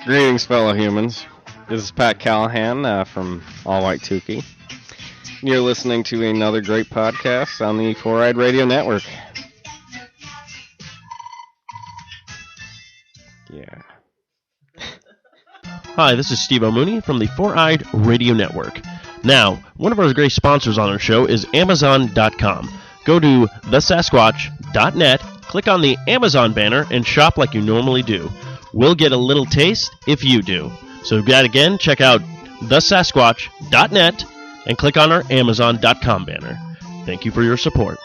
Greetings, fellow humans. This is Pat Callahan from All White Tukey. You're listening to another great podcast on the Four-Eyed Radio Network. Yeah. Hi, this is Steve O'Mooney from the Four-Eyed Radio Network. Now, one of our great sponsors on our show is Amazon.com. Go to thesasquatch.net, click on the Amazon banner, and shop like you normally do. We'll get a little taste if you do. So that again, check out thesasquatch.net and click on our Amazon.com banner. Thank you for your support.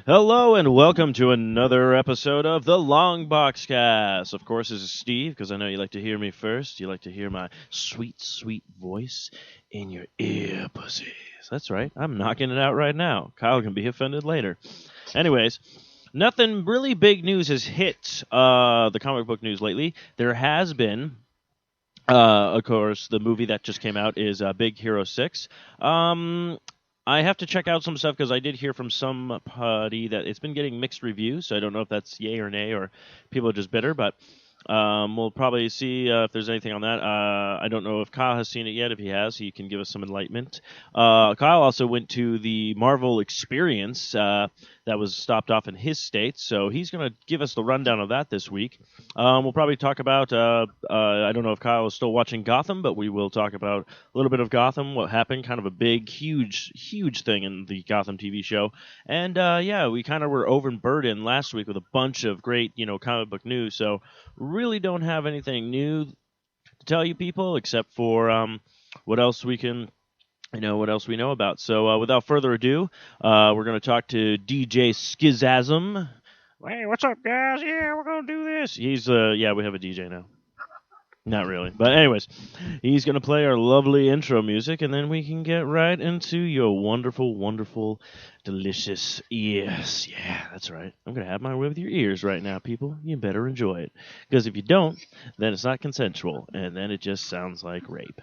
Hello and welcome to another episode of the Long Box Cast. Of course, this is Steve, because I know you like to hear me first. You like to hear my sweet, sweet voice in your ear pussies. That's right. I'm knocking it out right now. Kyle can be offended later. Anyways, nothing really big news has hit the comic book news lately. There has been, of course, the movie that just came out is Big Hero 6. I have to check out some stuff because I did hear from somebody that it's been getting mixed reviews, so I don't know if that's yay or nay or people are just bitter, but we'll probably see if there's anything on that. I don't know if Kyle has seen it yet. If he has, he can give us some enlightenment. Kyle also went to the Marvel Experience that was stopped off in his state, so he's going to give us the rundown of that this week. We'll probably talk about, I don't know if Kyle is still watching Gotham, but we will talk about a little bit of Gotham, what happened, kind of a big, huge thing in the Gotham TV show. And, yeah, we kind of were overburdened last week with a bunch of great, comic book news, so really don't have anything new to tell you people except for what else we can... what else we know about. So without further ado, we're going to talk to DJ Skizasm. Hey, what's up, guys? Yeah, we're going to do this. He's, we have a DJ now. Not really. But anyways, he's going to play our lovely intro music, and then we can get right into your wonderful, wonderful, delicious ears. Yeah, that's right. I'm going to have my way with your ears right now, people. You better enjoy it. Because if you don't, then it's not consensual, and then it just sounds like rape.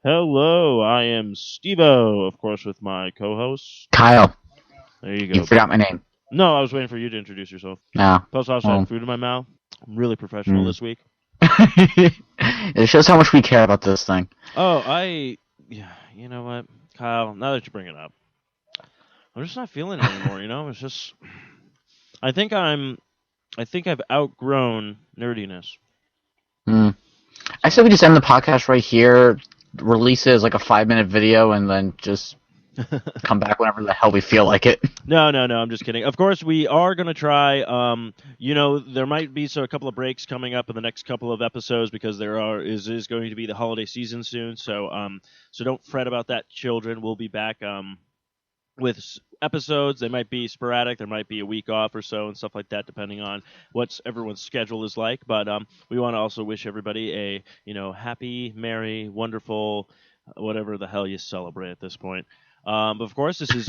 Hello, I am Steve-O, of course, with my co-host... Kyle. There you go. You forgot my name. No, I was waiting for you to introduce yourself. No. Plus, I also had food in my mouth. I'm really professional this week. It shows how much we care about this thing. Oh, you know what, Kyle, now that you bring it up, I'm just not feeling it anymore, It's just... I think I've outgrown nerdiness. I said we just end the podcast right here, release it as like a 5-minute video, and then just come back whenever the hell we feel like it. No, I'm just kidding. Of course, we are going to try, there might be a couple of breaks coming up in the next couple of episodes because there is going to be the holiday season soon, so don't fret about that, children. We'll be back with episodes. They might be sporadic. There might be a week off or so and stuff like that, depending on what everyone's schedule is like. But we want to also wish everybody a happy, merry, wonderful, whatever the hell you celebrate at this point. But of course, this is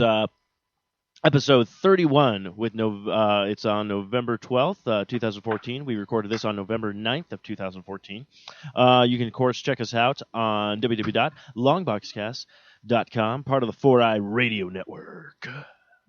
episode 31 it's on November 12th, 2014. We recorded this on November 9th of 2014. You can, of course, check us out on www.longboxcast.com, part of the Four-Eyed Radio Network.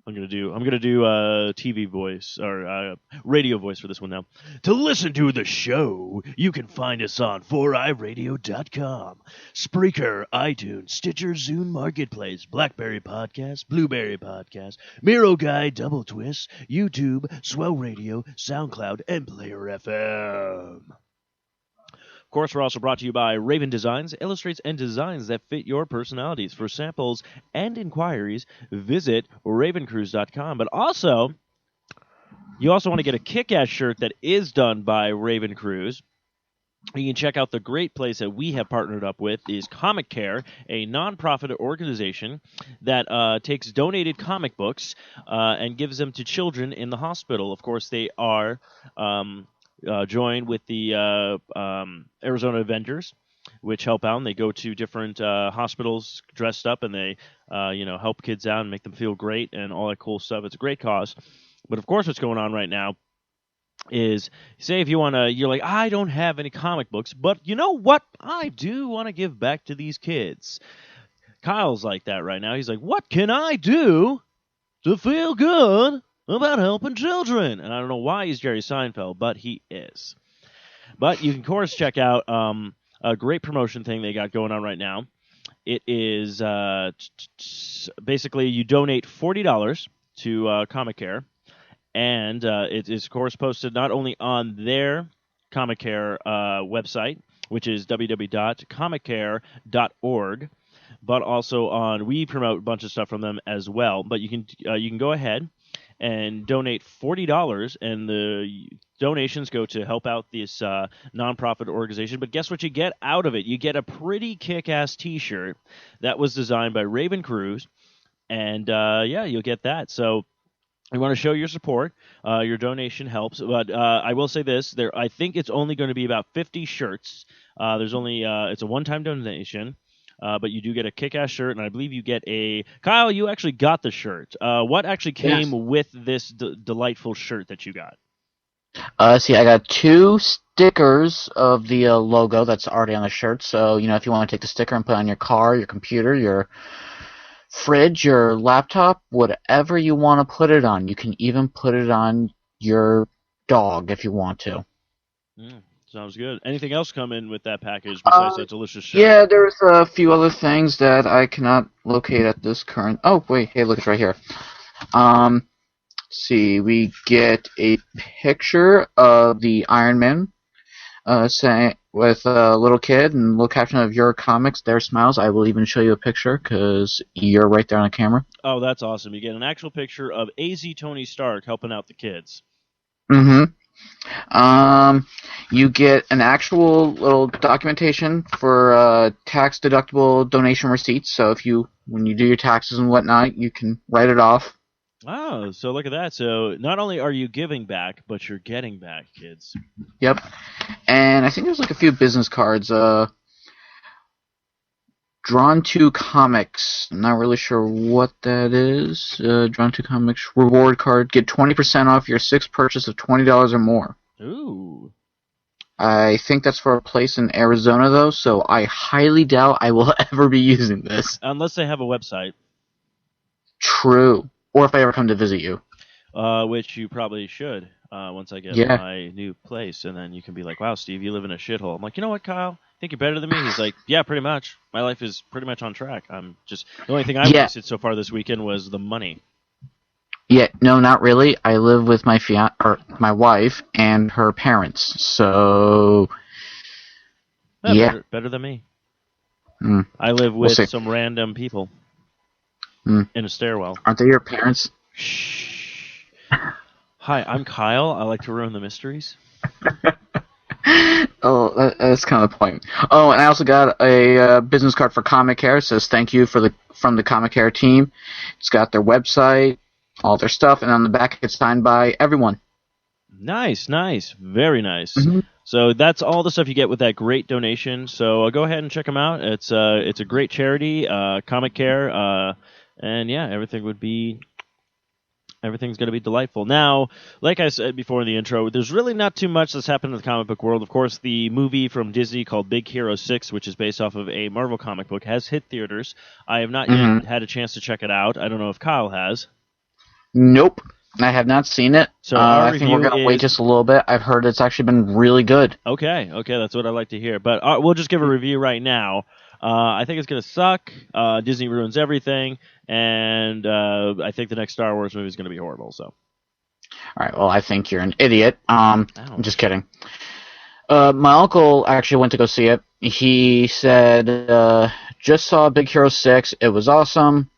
I'm gonna do TV voice or radio voice for this one now. To listen to the show, you can find us on 4eyeradio.com, Spreaker, iTunes, Stitcher, Zune Marketplace, BlackBerry Podcast, Blueberry Podcast, Miro Guide, Double Twist, YouTube, Swell Radio, SoundCloud, and Player FM. Of course, we're also brought to you by Raven Designs, illustrates and designs that fit your personalities. For samples and inquiries, visit ravencruise.com. But you also want to get a kick-ass shirt that is done by Raven Cruise. You can check out the great place that we have partnered up with is Comic Care, a nonprofit organization that takes donated comic books and gives them to children in the hospital. Of course, they are joined with the Arizona Avengers, which help out. And they go to different hospitals dressed up, and they help kids out and make them feel great and all that cool stuff. It's a great cause. But of course, what's going on right now is, say if you want to, you're like, I don't have any comic books, but you know what? I do want to give back to these kids. Kyle's like that right now. He's like, what can I do to feel good about helping children? And I don't know why he's Jerry Seinfeld, but he is. But you can, of course, check out a great promotion thing they got going on right now. It is basically you donate $40 to Comic Care. And it is, of course, posted not only on their Comic Care website, which is www.comiccare.org, but also on, we promote a bunch of stuff from them as well. But you can go ahead and donate $40, and the donations go to help out this nonprofit organization. But guess what you get out of it? You get a pretty kick-ass T-shirt that was designed by Raven Cruz, and you'll get that. So we want to show your support. Your donation helps, but I will say this: I think it's only going to be about 50 shirts. There's only it's a one-time donation, but you do get a kick-ass shirt, and I believe you get a. Kyle, you actually got the shirt. What actually came with this delightful shirt that you got? See, I got 2 stickers of the logo that's already on the shirt. So if you want to take the sticker and put it on your car, your computer, your fridge, your laptop, whatever you want to put it on. You can even put it on your dog if you want to. Sounds good. Anything else come in with that package besides that delicious shirt? Yeah, there's a few other things that I cannot locate at this current... Oh, wait, hey, look, it's right here. Let's see, we get a picture of the Iron Man with a little kid and a little caption of your comics, their smiles. I will even show you a picture because you're right there on the camera. Oh, that's awesome. You get an actual picture of AZ Tony Stark helping out the kids. Mm-hmm. You get an actual little documentation for tax-deductible donation receipts. So when you do your taxes and whatnot, you can write it off. Oh, so look at that. So not only are you giving back, but you're getting back, kids. Yep. And I think there's a few business cards. Drawn to Comics. I'm not really sure what that is. Drawn to Comics reward card. Get 20% off your 6th purchase of $20 or more. Ooh. I think that's for a place in Arizona, though, so I highly doubt I will ever be using this. Unless they have a website. True. Or if I ever come to visit you. Which you probably should once I get my new place. And then you can be like, wow, Steve, you live in a shithole. I'm like, you know what, Kyle? Think you're better than me? He's like, yeah, pretty much. My life is pretty much on track. The only thing I've wasted so far this weekend was the money. Yeah, no, not really. I live with my my wife and her parents. So, Better than me. I live with some random people. In a stairwell. Aren't they your parents? Shh. Hi, I'm Kyle. I like to ruin the mysteries. Oh, that's kind of the point. Oh, and I also got a business card for Comic Care. It says thank you from the Comic Care team. It's got their website, all their stuff, and on the back it's signed by everyone. Nice. Very nice. Mm-hmm. So that's all the stuff you get with that great donation. So go ahead and check them out. It's a great charity, Comic Care. And yeah, everything's going to be delightful. Now, like I said before in the intro, there's really not too much that's happened in the comic book world. Of course, the movie from Disney called Big Hero 6, which is based off of a Marvel comic book, has hit theaters. I have not yet had a chance to check it out. I don't know if Kyle has. Nope. I have not seen it. So I think we're going to wait just a little bit. I've heard it's actually been really good. Okay, that's what I like to hear. But we'll just give a review right now. I think it's going to suck. Disney ruins everything, and I think the next Star Wars movie is going to be horrible. So, all right. Well, I think you're an idiot. I'm just kidding. My uncle actually went to go see it. He said, "Just saw Big Hero 6. It was awesome."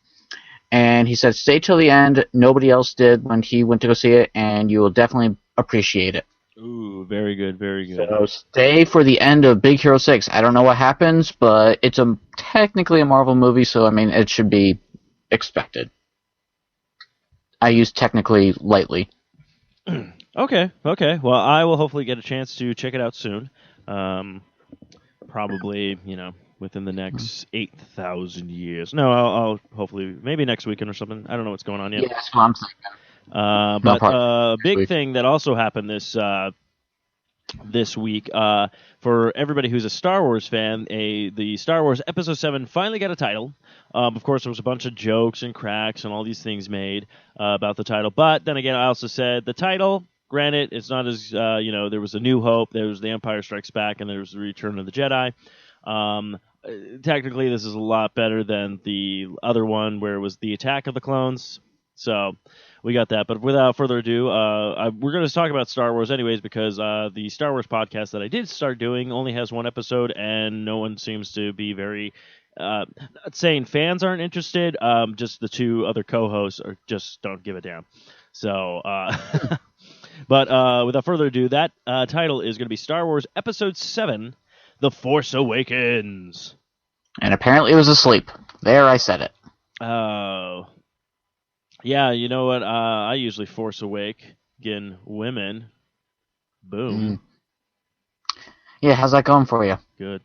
And he said, "Stay till the end. Nobody else did when he went to go see it, and you will definitely appreciate it." Ooh, very good, very good. So stay for the end of Big Hero 6. I don't know what happens, but it's technically a Marvel movie, so I mean it should be expected. I use technically lightly. Okay. Well, I will hopefully get a chance to check it out soon. Probably, within the next 8,000 years. No, I'll hopefully, maybe next weekend or something. I don't know what's going on yet. Yeah, that's what I'm thinking. But a big thing that also happened this week, for everybody who's a Star Wars fan, the Star Wars Episode 7 finally got a title. Of course, there was a bunch of jokes and cracks and all these things made about the title. But then again, I also said the title, granted, it's not as, there was A New Hope, there was The Empire Strikes Back, and there was The Return of the Jedi. Technically, this is a lot better than the other one where it was The Attack of the Clones. So we got that. But without further ado, we're going to talk about Star Wars anyways because the Star Wars podcast that I did start doing only has one episode, and no one seems to be very... not saying fans aren't interested, just the two other co-hosts just don't give a damn. So, but without further ado, that title is going to be Star Wars Episode 7, The Force Awakens. And apparently it was asleep. There, I said it. Oh. Yeah, you know what? I usually force awaken women. Boom. Yeah, how's that going for you? Good.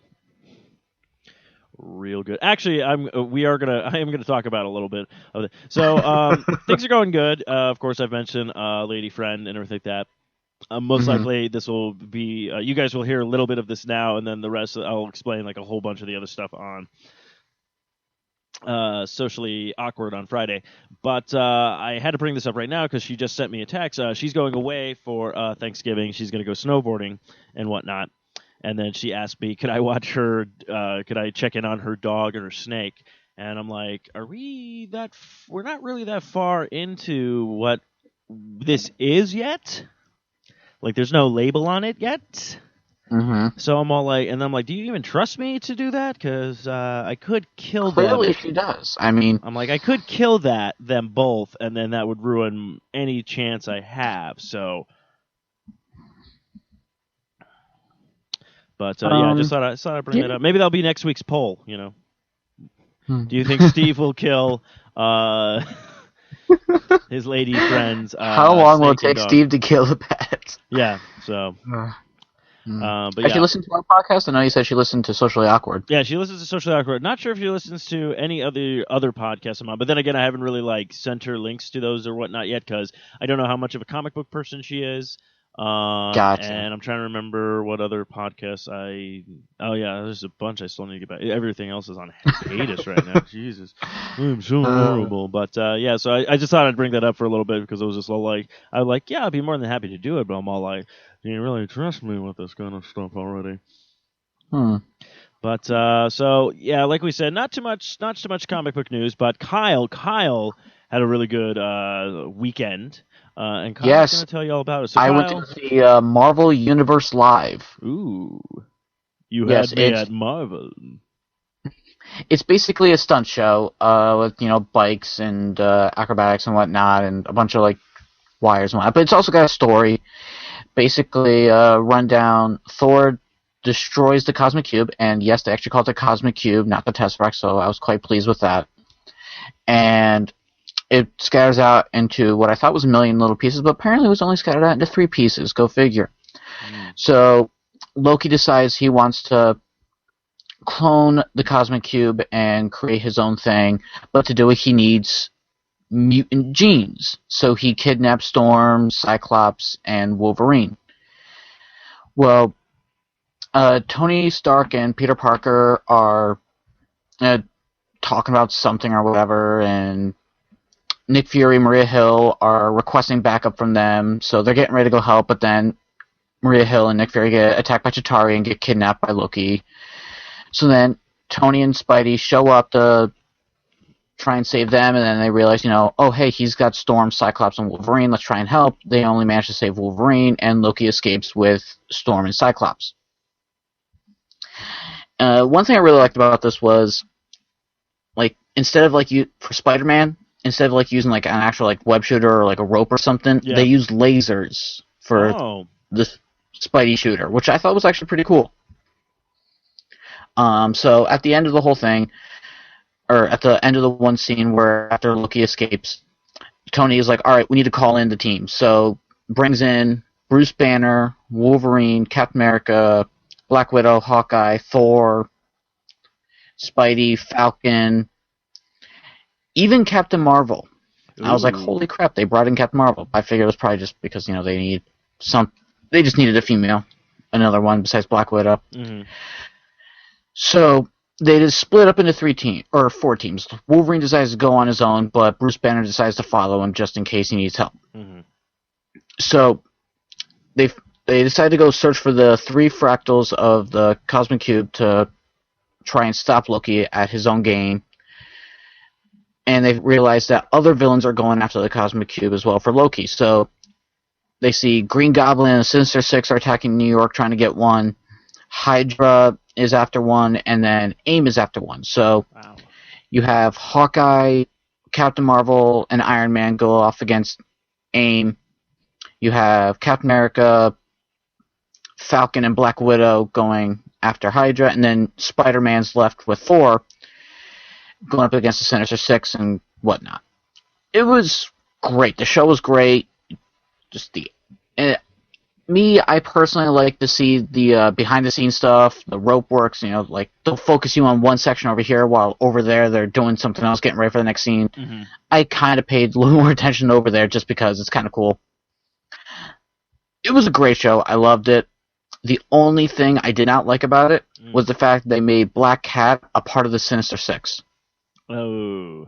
Real good. Actually, I am gonna talk about a little bit of it. So things are going good. Of course, I've mentioned lady friend and everything like that. Most likely, this will be. You guys will hear a little bit of this now, and then the rest I'll explain like a whole bunch of the other stuff on Socially Awkward on Friday. But I had to bring this up right now because she just sent me a text. She's going away for Thanksgiving. She's going to go snowboarding and whatnot. And then she asked me, could I watch her, could I check in on her dog and her snake? And I'm like, we're not really that far into what this is yet. Like, there's no label on it yet. Mm-hmm. So I'm all like, and I'm like, do you even trust me to do that? Because I could kill them. Clearly she does. I mean... I'm like, I could kill them both, and then that would ruin any chance I have, so... But, I just thought I'd bring that up. Maybe that'll be next week's poll, Do you think Steve will kill his lady friends? How long will it take Steve to kill the pets? Yeah, so... But Has she listened to our podcast? I know you said she listened to Socially Awkward. Yeah, she listens to Socially Awkward. Not sure if she listens to any other podcasts I'm on, but then again, I haven't really sent her links to those or whatnot yet because I don't know how much of a comic book person she is. Gotcha. And I'm trying to remember what other podcasts Oh yeah, there's a bunch I still need to get back. Everything else is on hiatus right now. Jesus, I'm so horrible. But yeah, so I just thought I'd bring that up for a little bit because it was just all like, yeah, I'd be more than happy to do it, but I'm all like, you really trust me with this kind of stuff already. But so yeah, like we said, not too much comic book news, but Kyle had a really good weekend. And Kyle's going to tell you all about it. So I went to the Marvel Universe Live. Ooh. You had me at Marvel. It's basically a stunt show with, bikes and acrobatics and whatnot and a bunch of, wires and whatnot. But it's also got a story. Basically, rundown. Thor destroys the Cosmic Cube. And yes, they actually call it the Cosmic Cube, not the Tesseract, so I was quite pleased with that. And... it scatters out into what I thought was a million little pieces, but apparently it was only scattered out into 3 pieces. Go figure. So Loki decides he wants to clone the Cosmic Cube and create his own thing, but to do it he needs mutant genes. So he kidnaps Storm, Cyclops, and Wolverine. Well, Tony Stark and Peter Parker are talking about something or whatever, and Nick Fury, Maria Hill are requesting backup from them, so they're getting ready to go help, but then Maria Hill and Nick Fury get attacked by Chitauri and get kidnapped by Loki. So then Tony and Spidey show up to try and save them, and then they realize, oh, hey, he's got Storm, Cyclops, and Wolverine, let's try and help. They only manage to save Wolverine, and Loki escapes with Storm and Cyclops. One thing I really liked about this was, instead of, for Spider-Man, instead of using an actual web shooter or a rope or something, they use lasers for the Spidey shooter, which I thought was actually pretty cool. So at the end of the whole thing, or at the end of the one scene where after Loki escapes, Tony is like, all right, we need to call in the team. So brings in Bruce Banner, Wolverine, Captain America, Black Widow, Hawkeye, Thor, Spidey, Falcon, even Captain Marvel. Ooh. I was like, holy crap, they brought in Captain Marvel. I figured it was probably just because, they just needed a female, another one besides Black Widow. Mm-hmm. So they just split up into 4 teams. Wolverine decides to go on his own, but Bruce Banner decides to follow him just in case he needs help. Mm-hmm. So they decide to go search for the 3 fractals of the Cosmic Cube to try and stop Loki at his own game. And they realize that other villains are going after the Cosmic Cube as well for Loki. So they see Green Goblin and Sinister Six are attacking New York, trying to get one. Hydra is after one, and then AIM is after one. So Wow. you have Hawkeye, Captain Marvel, and Iron Man go off against AIM. You have Captain America, Falcon, and Black Widow going after Hydra, and then Spider-Man's left with Thor going up against the Sinister Six and whatnot. It was great. The show was great. Just I personally like to see the behind-the-scenes stuff, the rope works. Like they'll focus you on one section over here while over there they're doing something else, getting ready for the next scene. Mm-hmm. I kind of paid a little more attention over there just because it's kind of cool. It was a great show. I loved it. The only thing I did not like about it was the fact they made Black Cat a part of the Sinister Six. Oh.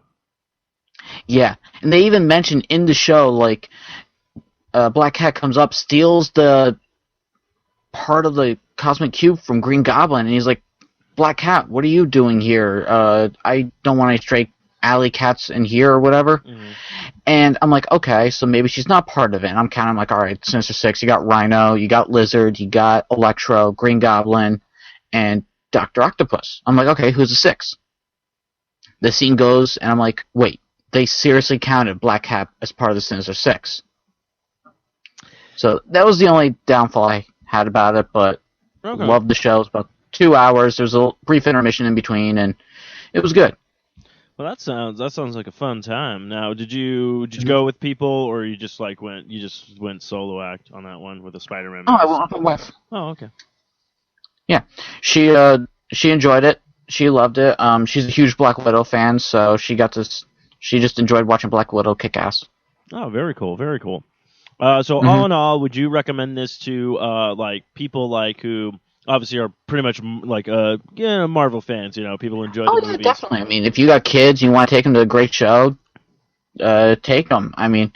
Yeah, and they even mentioned in the show, like, Black Cat comes up, steals the part of the Cosmic Cube from Green Goblin, and he's like, Black Cat, what are you doing here? I don't want any stray alley cats in here or whatever. Mm-hmm. And I'm like, okay, so maybe she's not part of it. And I'm kind of like, all right, Sinister Six, you got Rhino, you got Lizard, you got Electro, Green Goblin, and Dr. Octopus. I'm like, okay, who's the 6? The scene goes, and I'm like, wait, they seriously counted Black Cat as part of the Sinister Six. So that was the only downfall I had about it, but loved the show. It was about 2 hours. There was a brief intermission in between, and it was good. Well, that sounds like a fun time. Now, did you go with people, or you just went solo act on that one with the Spider-Man? Oh, I went with my wife. Oh, okay. Yeah, she enjoyed it. She loved it. She's a huge Black Widow fan, so she just enjoyed watching Black Widow kick ass. Oh, very cool, very cool. So all in all, would you recommend this to like people like who obviously are pretty much like Marvel fans? People who enjoy the movies. Oh, yeah, definitely. I mean, if you got kids, you want to take them to a great show, take them. I mean,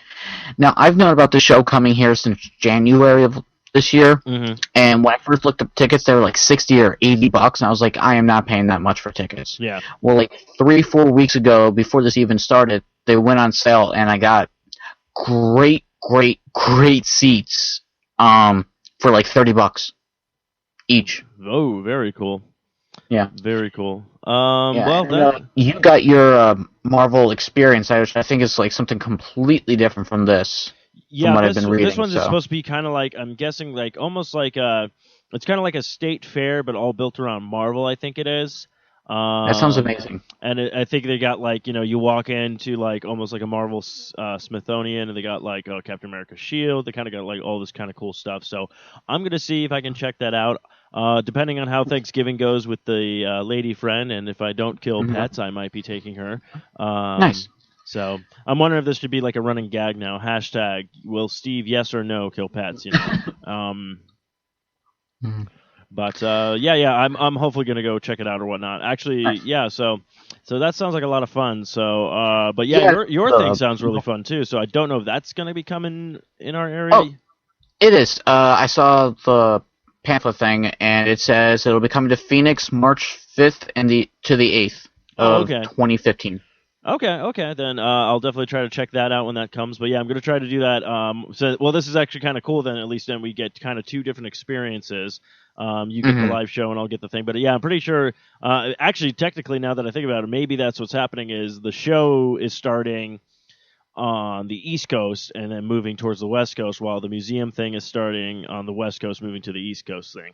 now I've known about the show coming here since January of this year, and when I first looked up tickets, they were like $60 or $80, and I was like, I am not paying that much for tickets. Yeah. Well, like 3-4 weeks ago, before this even started, they went on sale, and I got great seats for like $30 each. Oh, very cool. Yeah. Very cool. You got your Marvel experience, which I think is like something completely different from this. Yeah, from what I've been reading, this one's supposed to be kind of like, I'm guessing, like almost like it's kind of like a state fair, but all built around Marvel, I think it is. That sounds amazing. And I think they got like, you walk into like almost like a Marvel Smithsonian, and they got like Captain America's shield. They kind of got like all this kind of cool stuff. So I'm going to see if I can check that out. Depending on how Thanksgiving goes with the lady friend, and if I don't kill pets, I might be taking her. Nice. So I'm wondering if this should be like a running gag now. Hashtag, will Steve yes or no kill pets? But I'm hopefully gonna go check it out or whatnot. Actually, nice. Yeah. So that sounds like a lot of fun. So, but your thing sounds really fun too. So I don't know if that's gonna be coming in our area. Oh, it is. I saw the pamphlet thing, and it says it'll be coming to Phoenix March 5th and to the 8th of 2015. Okay. Then I'll definitely try to check that out when that comes. But yeah, I'm going to try to do that. This is actually kind of cool. Then at least then we get kind of 2 different experiences. You get the live show and I'll get the thing. But yeah, I'm pretty sure. Actually, technically, now that I think about it, maybe that's what's happening. Is the show is starting on the East Coast and then moving towards the West Coast, while the museum thing is starting on the West Coast, moving to the East Coast thing.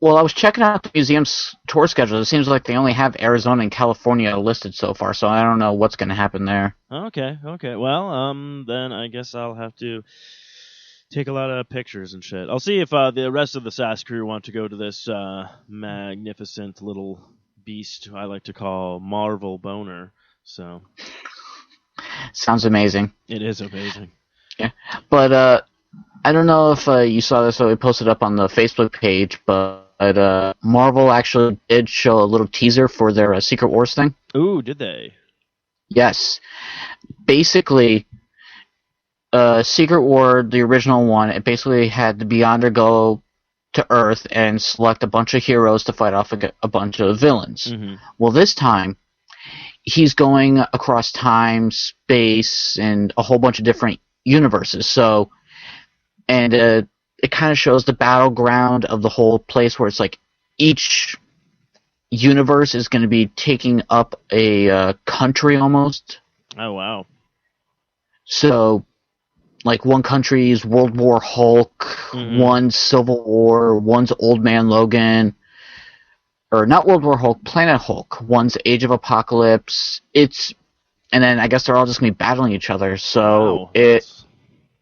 Well, I was checking out the museum's tour schedule. It seems like they only have Arizona and California listed so far, so I don't know what's going to happen there. Okay. Well, then I guess I'll have to take a lot of pictures and shit. I'll see if the rest of the SAS crew want to go to this magnificent little beast I like to call Marvel Boner. So Sounds amazing. it is amazing. Yeah, but I don't know if you saw this, so we posted up on the Facebook page, but Marvel actually did show a little teaser for their Secret Wars thing. Ooh, did they? Yes. Basically, Secret War, the original one, it basically had the Beyonder go to Earth and select a bunch of heroes to fight off a bunch of villains. Mm-hmm. Well, this time, he's going across time, space, and a whole bunch of different universes. So, and it kind of shows the battleground of the whole place, where it's like each universe is going to be taking up a country almost. Oh, wow. So, like, one country's World War Hulk, one's Civil War, one's Old Man Logan, or not World War Hulk, Planet Hulk, one's Age of Apocalypse. And then I guess they're all just going to be battling each other. So Wow. it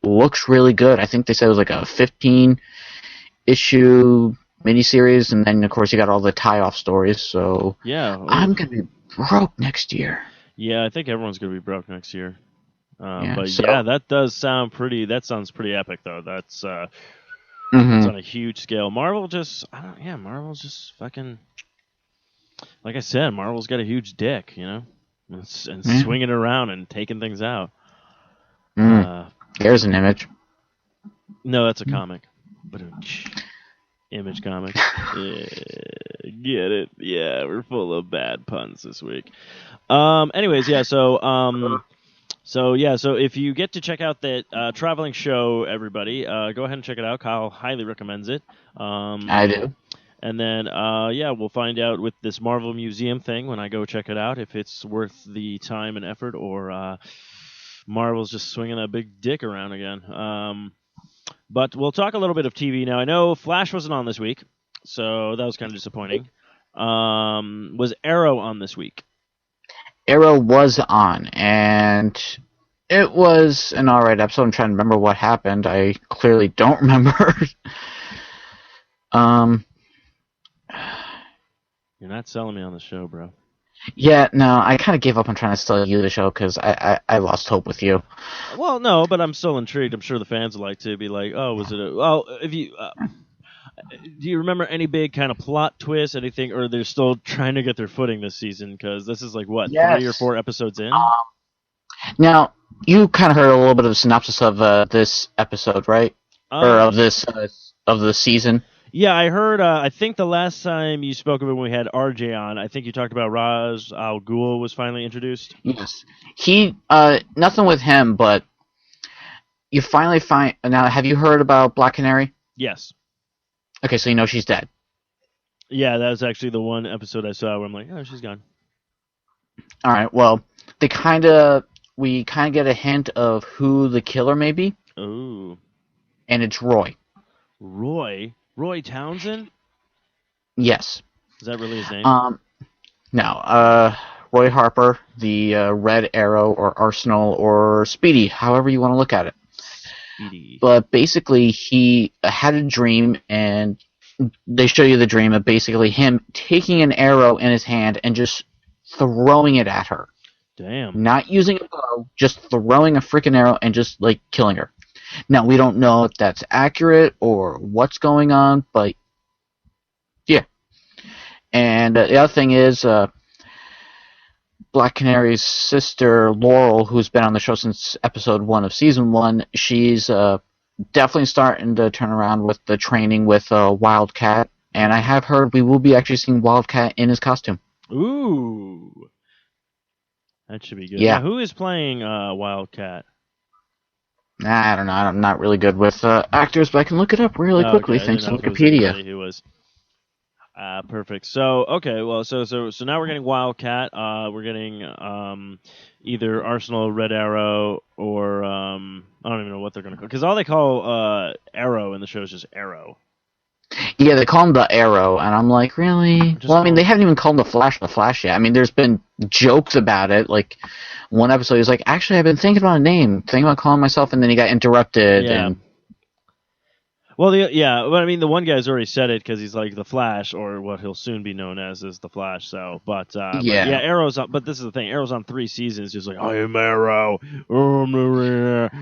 looks really good. I think they said it was like a 15-issue miniseries, and then, of course, you got all the tie-off stories. So Yeah. I'm going to be broke next year. Yeah, I think everyone's going to be broke next year. But so- yeah, that sounds pretty epic, though. That's Mhm. it's on a huge scale. Marvel's just fucking, like I said, Marvel's got a huge dick, you know, and swinging it around and taking things out. There's an image. No, that's a comic. But Image comic. Yeah, get it? Yeah, we're full of bad puns this week. Anyways, yeah. So if you get to check out that traveling show, everybody, go ahead and check it out. Kyle highly recommends it. I do. And then, we'll find out with this Marvel Museum thing when I go check it out if it's worth the time and effort, or Marvel's just swinging that big dick around again. But we'll talk a little bit of TV now. I know Flash wasn't on this week, so that was kind of disappointing. Was Arrow on this week? Arrow was on, and it was an alright episode. I'm trying to remember what happened. I clearly don't remember. You're not selling me on the show, bro. Yeah, no, I kind of gave up on trying to sell you the show because I lost hope with you. Well, no, but I'm still intrigued. I'm sure the fans would like to be like, oh, was it a... Well, if you... do you remember any big kind of plot twist, anything, or they're still trying to get their footing this season? Because this is like, what, Yes. 3 or 4 episodes in? Now, you kind of heard a little bit of a synopsis of this episode, right? Or of this of the season. Yeah, I heard, I think the last time you spoke of it when we had RJ on, I think you talked about Ra's al Ghul was finally introduced. Yes. He, nothing with him, but you finally find... Now, have you heard about Black Canary? Yes. Okay, so you know she's dead. Yeah, that was actually the one episode I saw where I'm like, oh, she's gone. Alright, well, we kind of get a hint of who the killer may be, Ooh. and it's Roy. Roy Townsend? Yes. Is that really his name? No, Roy Harper, the Red Arrow, or Arsenal, or Speedy, however you want to look at it. Speedy. But basically, he had a dream, and they show you the dream of basically him taking an arrow in his hand and just throwing it at her. Damn. Not using a bow, just throwing a freaking arrow and just, like, killing her. Now, we don't know if that's accurate or what's going on, but yeah. And the other thing is, Black Canary's sister, Laurel, who's been on the show since episode 1 of season 1, she's definitely starting to turn around with the training with Wildcat, and I have heard we will be actually seeing Wildcat in his costume. Ooh. That should be good. Yeah. Now, who is playing Wildcat? I don't know. I'm not really good with actors, but I can look it up really quickly Okay, I thanks to didn't know if it was Wikipedia. anybody who was. Perfect. So okay, well, so now we're getting Wildcat. We're getting either Arsenal, Red Arrow, or I don't even know what they're gonna call, because all they call Arrow in the show is just Arrow. Yeah, they call him the Arrow, and I'm like, really? Just Well, I mean, call they him- haven't even called him the Flash yet. I mean, there's been jokes about it. Like, one episode, he's like, actually, I've been thinking about a name, thinking about calling myself, and then he got interrupted. Yeah. And Well, well, I mean, the one guy's already said it because he's like the Flash, or what he'll soon be known as is the Flash. So, but Yeah. Arrow's on. But this is the thing, Arrow's on 3 seasons, just like I am Arrow. Oh,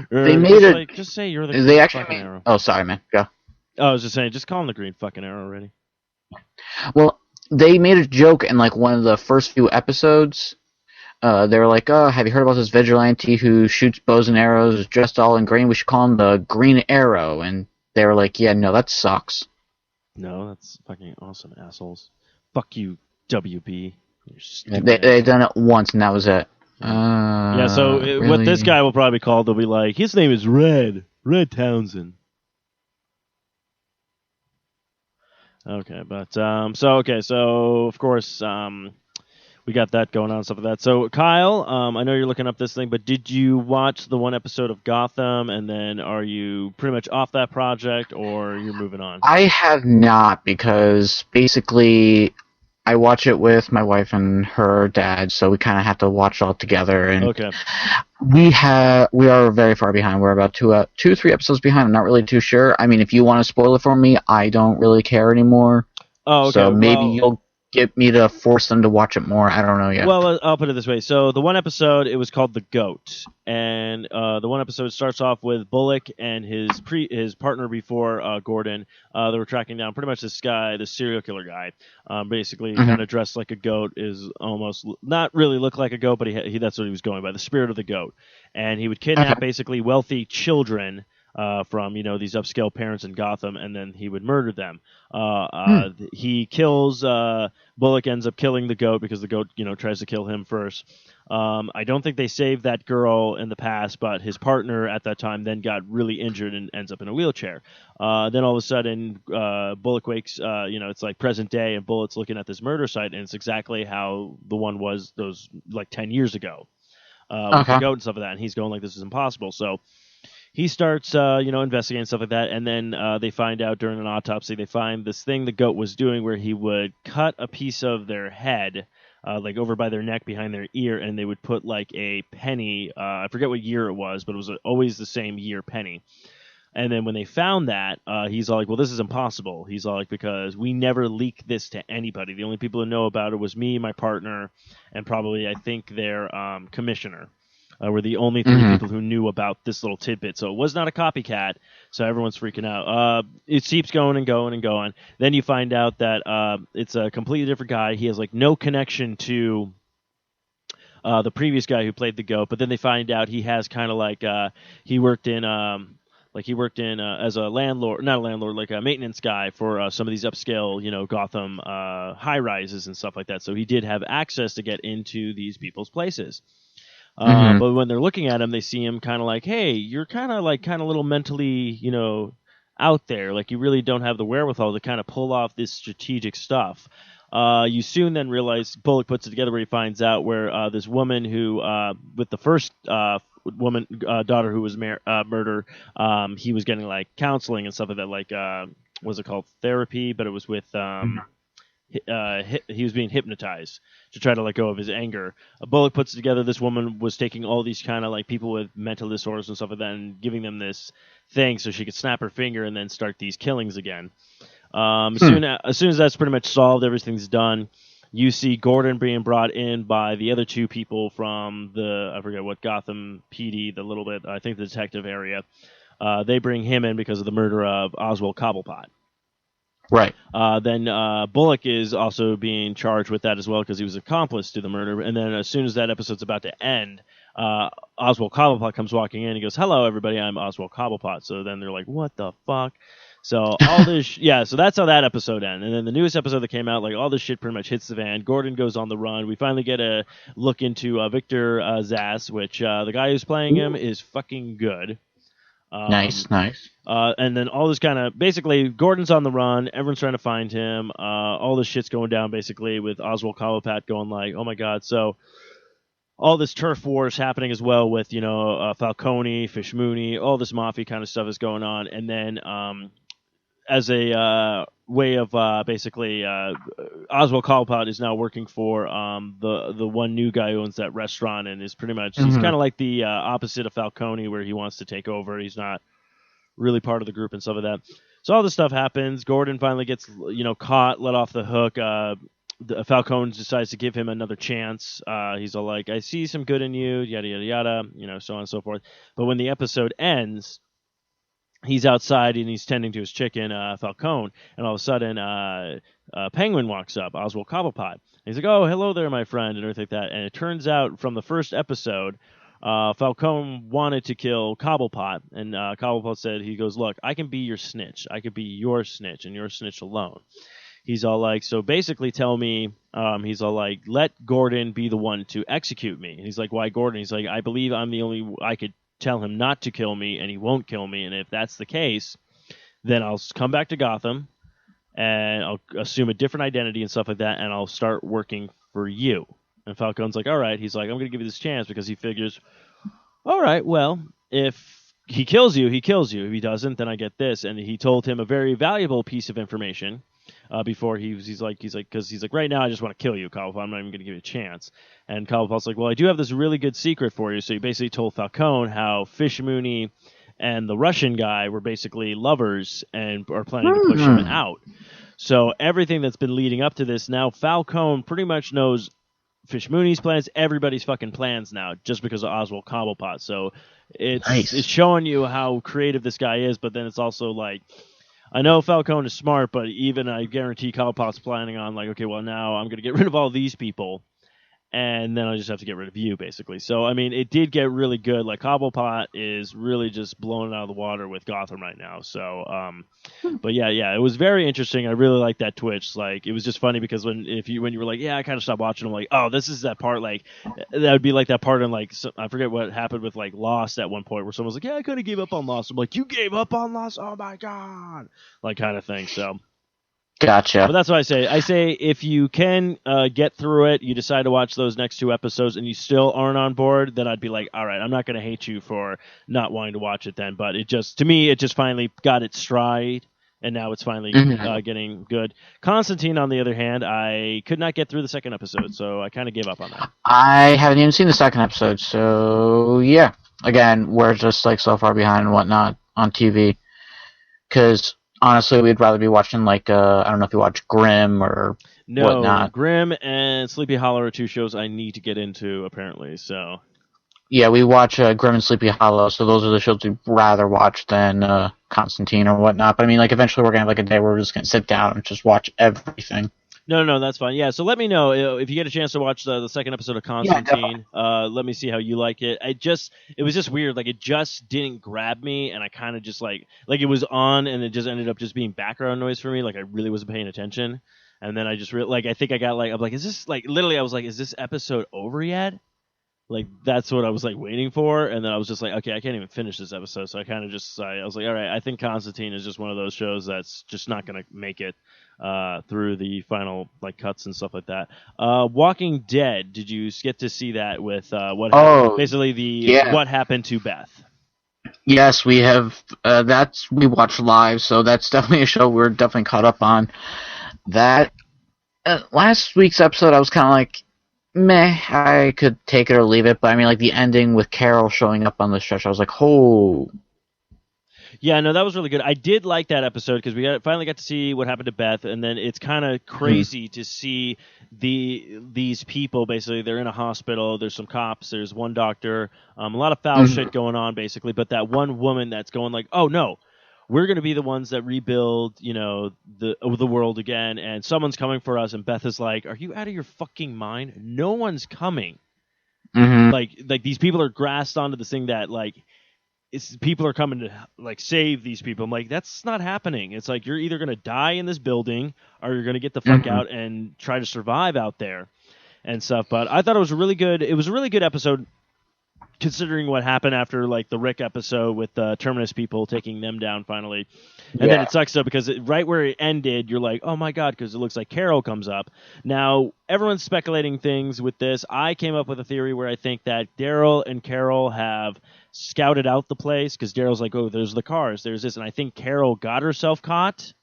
They made just it- like, just say you're the they green actually fucking made... Arrow. Oh, sorry, man. Go. I was just saying, just call him the green fucking Arrow already. Well, they made a joke in, like, one of the first few episodes. They were like, oh, have you heard about this vigilante who shoots bows and arrows, is dressed all in green? We should call him the Green Arrow. And they were like, yeah, no, that sucks. No, that's fucking awesome, assholes. Fuck you, WB. You're stupid They done it once, and that was it. Yeah, so what this guy will probably call, they'll be like, his name is Red Townsend. Okay, but so of course we got that going on and stuff like that. So Kyle, I know you're looking up this thing, but did you watch the one episode of Gotham, and then are you pretty much off that project, or you're moving on? I have not, because basically I watch it with my wife and her dad, so we kind of have to watch it all together. And Okay. we are very far behind. We're about 3 episodes behind. I'm not really too sure. I mean, if you want to spoil it for me, I don't really care anymore. Oh, okay. So maybe well, you'll get me to force them to watch it more. I don't know yet. Well, I'll put it this way. So the one episode, it was called The Goat, and the one episode starts off with Bullock and his partner before, Gordon. They were tracking down pretty much this guy, this serial killer guy. Basically, kind of dressed like a goat, is almost not really look like a goat, but he that's what he was going by, the spirit of the goat. And he would kidnap basically wealthy children from these upscale parents in Gotham, and then he would murder them. He kills Bullock, ends up killing the goat because the goat tries to kill him first. I don't think they saved that girl in the past, but his partner at that time then got really injured and ends up in a wheelchair. Then all of a sudden Bullock wakes, it's like present day, and Bullock's looking at this murder site, and it's exactly how the one was those like 10 years ago with the goat and stuff like that, and he's going like, this is impossible. So he starts, investigating stuff like that, and then they find out during an autopsy, they find this thing the goat was doing where he would cut a piece of their head, like over by their neck behind their ear, and they would put like a penny, I forget what year it was, but it was always the same year penny. And then when they found that, he's all like, well, this is impossible. He's all like, because we never leaked this to anybody. The only people who know about it was me, my partner, and probably, I think, their commissioner. Were the only 3 people who knew about this little tidbit. So it was not a copycat, so everyone's freaking out. It keeps going and going and going. Then you find out that it's a completely different guy. He has like no connection to the previous guy who played the goat, but then they find out he has kind of like he worked in as a landlord, not a landlord, like a maintenance guy for some of these upscale, Gotham high rises and stuff like that. So he did have access to get into these people's places. But when they're looking at him, they see him kind of like, hey, you're kind of a little mentally, out there. Like, you really don't have the wherewithal to kind of pull off this strategic stuff. You soon then realize, Bullock puts it together where he finds out where this woman who, with the first daughter who was murdered, he was getting like counseling and stuff like that, like, what's it called? Therapy, but it was with, he was being hypnotized to try to let go of his anger. Bullock puts together this woman was taking all these kind of like people with mental disorders and stuff like that and giving them this thing so she could snap her finger and then start these killings again. As soon as that's pretty much solved, everything's done. You see Gordon being brought in by the other 2 people from the, I forget what, Gotham PD, the little bit, I think the detective area. They bring him in because of the murder of Oswald Cobblepot. Right. Then Bullock is also being charged with that as well because he was accomplice to the murder. And then as soon as that episode's about to end, Oswald Cobblepot comes walking in. He goes, "Hello, everybody. I'm Oswald Cobblepot." So then they're like, "What the fuck?" So all this, so that's how that episode ends. And then the newest episode that came out, like all this shit pretty much hits the fan. Gordon goes on the run. We finally get a look into Victor Zsasz, which the guy who's playing him is fucking good. Nice. And then all this kind of, basically, Gordon's on the run. Everyone's trying to find him. All this shit's going down, basically, with Oswald Cobblepot going like, oh my god. So all this turf war is happening as well with, Falcone, Fish Mooney, all this mafia kind of stuff is going on. And then as a way of basically, Oswald Cobblepot is now working for the one new guy who owns that restaurant and is pretty much, he's kind of like the opposite of Falcone, where he wants to take over. He's not really part of the group and stuff like that. So all this stuff happens. Gordon finally gets, caught, let off the hook. Falcone decides to give him another chance. He's all like, I see some good in you, yada, yada, yada, so on and so forth. But when the episode ends, he's outside and he's tending to his chicken, Falcone, and all of a sudden, Penguin walks up, Oswald Cobblepot. He's like, oh, hello there, my friend, and everything like that. And it turns out from the first episode, Falcone wanted to kill Cobblepot, and Cobblepot said, he goes, look, I can be your snitch. I could be your snitch, and your snitch alone. He's all like, so basically tell me, he's all like, let Gordon be the one to execute me. And he's like, why Gordon? He's like, I believe I'm the only, I could tell him not to kill me, and he won't kill me, and if that's the case, then I'll come back to Gotham, and I'll assume a different identity and stuff like that, and I'll start working for you. And Falcone's like, all right. He's like, I'm going to give you this chance, because he figures, all right, well, if he kills you, he kills you. If he doesn't, then I get this. And he told him a very valuable piece of information before he's like, right now I just want to kill you, Cobblepot. I'm not even going to give you a chance. And Cobblepot's like, well, I do have this really good secret for you. So he basically told Falcone how Fish Mooney and the Russian guy were basically lovers and are planning to push him out. So everything that's been leading up to this, now Falcone pretty much knows Fish Mooney's plans, everybody's fucking plans now, just because of Oswald Cobblepot. So it's showing you how creative this guy is, but then it's also like, I know Falcone is smart, but even I guarantee Cobblepot's planning on like, okay, well now I'm going to get rid of all these people, and then I just have to get rid of you, basically. So, I mean, it did get really good. Like, Cobblepot is really just blowing it out of the water with Gotham right now. So, but yeah, it was very interesting. I really liked that twitch. Like, it was just funny because when you were like, yeah, I kind of stopped watching, I'm like, oh, this is that part, like, that would be like that part in, like, I forget what happened with, like, Lost at one point where someone was like, yeah, I could have gave up on Lost. I'm like, you gave up on Lost? Oh, my God. Like, kind of thing, so. Gotcha. But that's what I say. I say if you can get through it, you decide to watch those next two episodes, and you still aren't on board, then I'd be like, all right, I'm not going to hate you for not wanting to watch it then. But to me, it just finally got its stride, and now it's finally getting good. Constantine, on the other hand, I could not get through the second episode, so I kind of gave up on that. I haven't even seen the second episode, so yeah. Again, we're just like so far behind and whatnot on TV, because honestly, we'd rather be watching, like, I don't know if you watch Grimm or whatnot. No, Grimm and Sleepy Hollow are two shows I need to get into, apparently, so. Yeah, we watch Grimm and Sleepy Hollow, so those are the shows we'd rather watch than Constantine or whatnot. But I mean, like, eventually we're going to have, like, a day where we're just going to sit down and just watch everything. No, that's fine. Yeah, so let me know if you get a chance to watch the second episode of Constantine. Let me see how you like it. It was just weird. Like, it just didn't grab me, and I kind of just like it was on, and it just ended up just being background noise for me. Like, I really wasn't paying attention, and then I just I think I got I'm like, is this like literally? I was like, is this episode over yet? Like, that's what I was like waiting for, and then I was just like, okay, I can't even finish this episode. So I kind of just I was like, all right, I think Constantine is just one of those shows that's just not gonna make it through the final like cuts and stuff like that. Walking Dead, did you get to see that with what happened to Beth? Yes, we have. We watched live, so that's definitely a show we're definitely caught up on. That last week's episode, I was kind of like, meh, I could take it or leave it, but I mean, like, the ending with Carol showing up on the stretch, I was like, oh. Yeah, no, that was really good. I did like that episode because we finally got to see what happened to Beth, and then it's kind of crazy to see these people. Basically, they're in a hospital. There's some cops. There's one doctor. A lot of foul shit going on, basically. But that one woman that's going like, oh no, we're going to be the ones that rebuild, the world again, and someone's coming for us. And Beth is like, are you out of your fucking mind? No one's coming. Like these people are grasped onto this thing that like. People are coming to like save these people. I'm like, that's not happening. It's like you're either going to die in this building or you're going to get the fuck out and try to survive out there and stuff. But I thought it was a really good episode. considering what happened after like the Rick episode with the Terminus people taking them down finally. And then it sucks though because right where it ended, you're like, oh my god, because it looks like Carol comes up. Now everyone's speculating things with this. I came up with a theory where I think that Daryl and Carol have scouted out the place because Daryl's like, oh, there's the cars, there's this, and I think Carol got herself caught.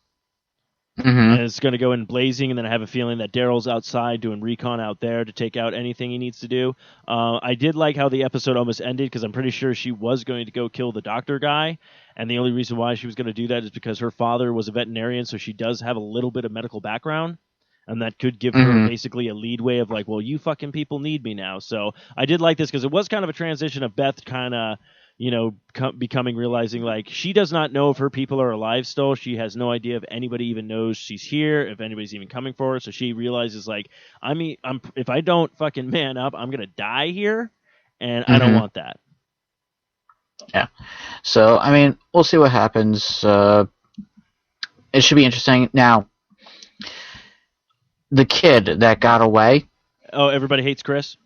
And it's going to go in blazing, and then I have a feeling that Daryl's outside doing recon out there to take out anything he needs to do. I did like how the episode almost ended, because I'm pretty sure she was going to go kill the doctor guy, and the only reason why she was going to do that is because her father was a veterinarian, so she does have a little bit of medical background, and that could give her basically a leadway of like, well, you fucking people need me now. So I did like this, because it was kind of a transition of Beth kind of, you know, realizing like she does not know if her people are alive still. She has no idea if anybody even knows she's here, if anybody's even coming for her. So she realizes like, if I don't fucking man up, I'm gonna die here, and I don't want that. Yeah. So I mean, we'll see what happens. It should be interesting. Now, the kid that got away. Oh, everybody hates Chris.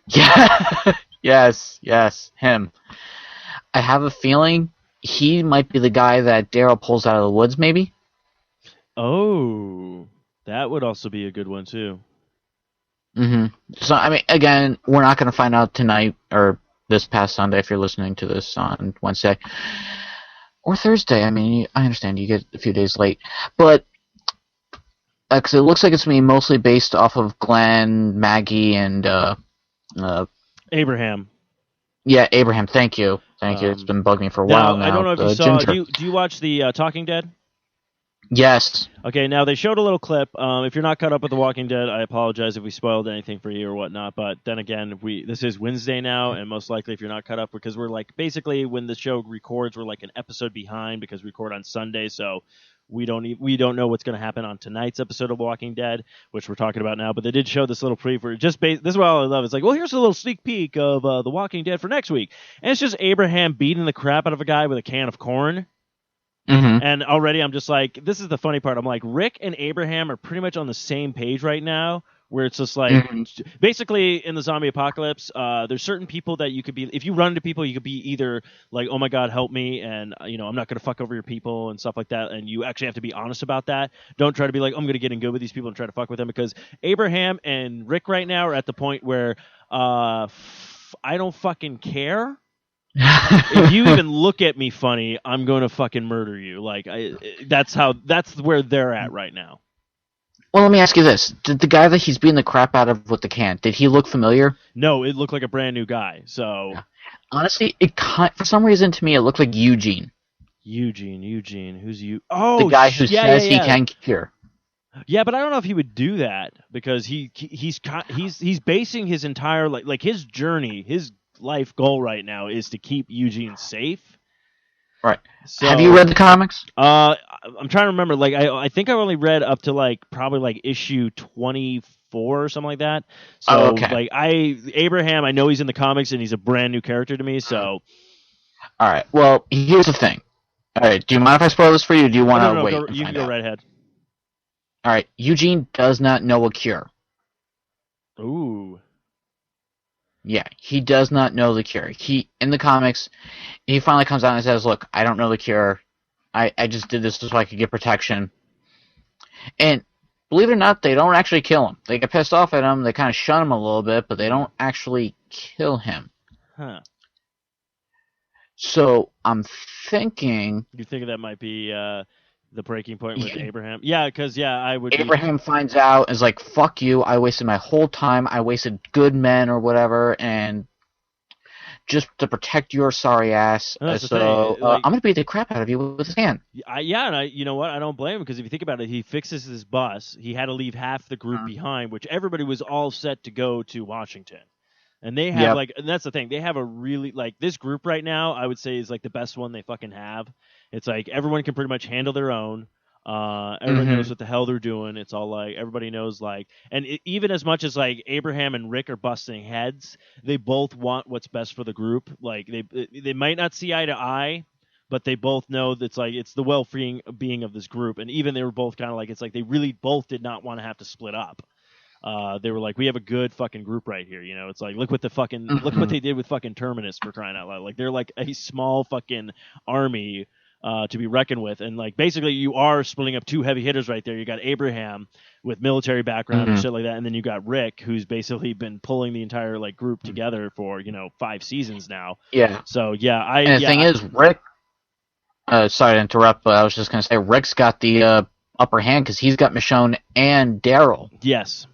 Yeah. yes, him. I have a feeling he might be the guy that Daryl pulls out of the woods, maybe. Oh, that would also be a good one, too. So, I mean, again, we're not going to find out tonight or this past Sunday if you're listening to this on Wednesday. Or Thursday. I mean, I understand you get a few days late. But, because it looks like it's going to be mostly based off of Glenn, Maggie, and Abraham. Yeah, Abraham, thank you. It's been bugging me for a while now. I don't know if you saw. Do you watch the Talking Dead? Yes. Okay, now they showed a little clip. If you're not caught up with The Walking Dead, I apologize if we spoiled anything for you or whatnot. But then again, this is Wednesday now, and most likely if you're not caught up, because we're like basically when the show records, we're like an episode behind because we record on Sunday, so we don't know what's going to happen on tonight's episode of Walking Dead, which we're talking about now. But they did show this little preview. This is what I love. It's like, well, here's a little sneak peek of The Walking Dead for next week, and it's just Abraham beating the crap out of a guy with a can of corn. And already I'm just like, this is the funny part. I'm like, Rick and Abraham are pretty much on the same page right now, where it's just like, basically in the zombie apocalypse, there's certain people that you could be, if you run into people, you could be either like, oh my God, help me, and I'm not going to fuck over your people and stuff like that, and you actually have to be honest about that. Don't try to be like, I'm going to get in good with these people and try to fuck with them, because Abraham and Rick right now are at the point where I don't fucking care. If you even look at me funny, I'm going to fucking murder you. Like, that's where they're at right now. Well, let me ask you this. Did the guy that he's beating the crap out of with the can, did he look familiar? No, it looked like a brand new guy. So, honestly, for some reason to me, it looked like Eugene. Eugene. Who's you? Oh, the guy who says he can cure. Yeah, but I don't know if he would do that, because he's basing his entire like his journey, his life goal right now is to keep Eugene safe. Right. So, have you read the comics? I'm trying to remember. Like, I think I only read up to like probably like issue 24 or something like that. So like Abraham, I know he's in the comics and he's a brand new character to me. So. All right. Well, here's the thing. All right. Do you mind if I spoil this for you? Or do you want to wait? You can go right ahead. All right. Eugene does not know a cure. Ooh. Yeah, he does not know the cure. In the comics, he finally comes out and says, look, I don't know the cure. I just did this so I could get protection. And believe it or not, they don't actually kill him. They get pissed off at him, they kind of shun him a little bit, but they don't actually kill him. Huh. So, I'm thinking... You think that might be the breaking point with Abraham? Yeah, because, I would... Abraham finds out and is like, fuck you, I wasted my whole time, I wasted good men or whatever, and just to protect your sorry ass, so I'm going to beat the crap out of you with his hand. And you know what? I don't blame him, because if you think about it, he fixes his bus, he had to leave half the group behind, which everybody was all set to go to Washington. And they have and that's the thing, they have a really, this group right now, I would say is the best one they fucking have. It's like everyone can pretty much handle their own. Everyone knows what the hell they're doing. It's all everybody knows even as much as Abraham and Rick are busting heads, they both want what's best for the group. They might not see eye to eye, but they both know that it's the well-being of this group. And even they were both kind of it's they really both did not want to have to split up. They were like, we have a good fucking group right here. It's like, look what they did with fucking Terminus, for crying out loud. Like, they're like a small fucking army to be reckoned with, and like basically you are splitting up two heavy hitters right there. You got Abraham with military background and shit like that, and then you got Rick, who's basically been pulling the entire like group together for 5 seasons now. Yeah. So yeah, And the thing is, Rick. Sorry to interrupt, but I was just gonna say Rick's got the upper hand because he's got Michonne and Daryl. Yes.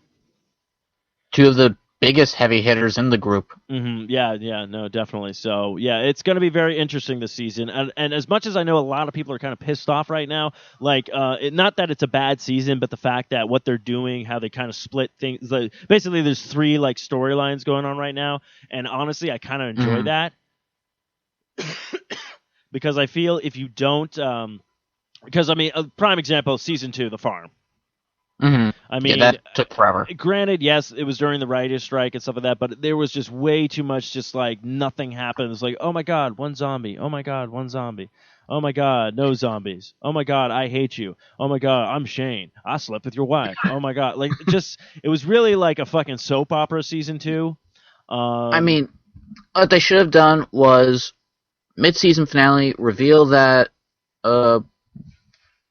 Two of the biggest heavy hitters in the group. Yeah, no, definitely. So, yeah, it's going to be very interesting this season. And as much as I know a lot of people are kind of pissed off right now, like, not that it's a bad season, but the fact that what they're doing, how they kind of split things. Basically, there's 3, like, storylines going on right now. And honestly, I kind of enjoy that. Because I feel if you don't... because, I mean, a prime example, Season 2, The Farm. I mean, that took forever. Granted, yes, it was during the writer's strike and stuff like that, but there was just way too much, just like nothing happened. It was like, oh my god, one zombie. Oh my god, one zombie. Oh my god, no zombies. Oh my god, I hate you. Oh my god, I'm Shane. I slept with your wife. Oh my god, like it was really like a fucking soap opera Season 2. I mean, what they should have done was mid-season finale, reveal that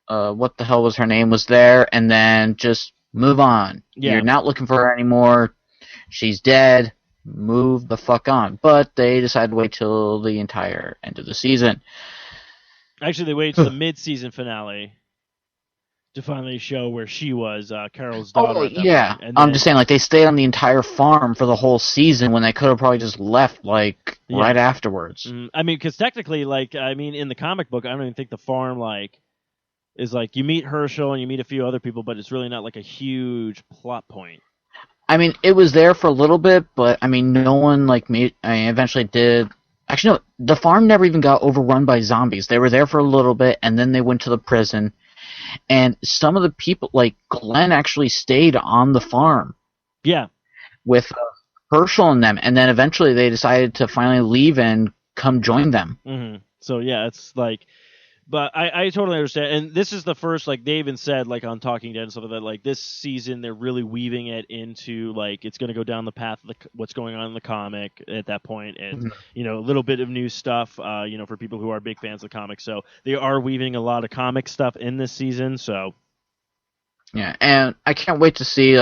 what the hell was her name was there, and then just move on. Yeah. You're not looking for her anymore. She's dead. Move the fuck on. But they decided to wait till the entire end of the season. Actually, they waited till the mid-season finale to finally show where she was, Carol's daughter. Oh, yeah. I'm just saying, like, they stayed on the entire farm for the whole season when they could have probably just left, like, right afterwards. I mean, because technically, like, in the comic book, I don't even think the farm, like, is like you meet Herschel and you meet a few other people, but it's really not like a huge plot point. I mean, it was there for a little bit, but I mean, no one like me. I mean, eventually did. Actually, no, the farm never even got overrun by zombies. They were there for a little bit, and then they went to the prison. And some of the people, like Glenn, actually stayed on the farm. Yeah, with Herschel and them, and then eventually they decided to finally leave and come join them. So yeah, it's like. But I totally understand, and this is the first, like they even said, like on Talking Dead and stuff like that, like this season they're really weaving it into, like it's going to go down the path of what's going on in the comic at that point, and a little bit of new stuff, for people who are big fans of the comics. So they are weaving a lot of comic stuff in this season. So yeah, and I can't wait to see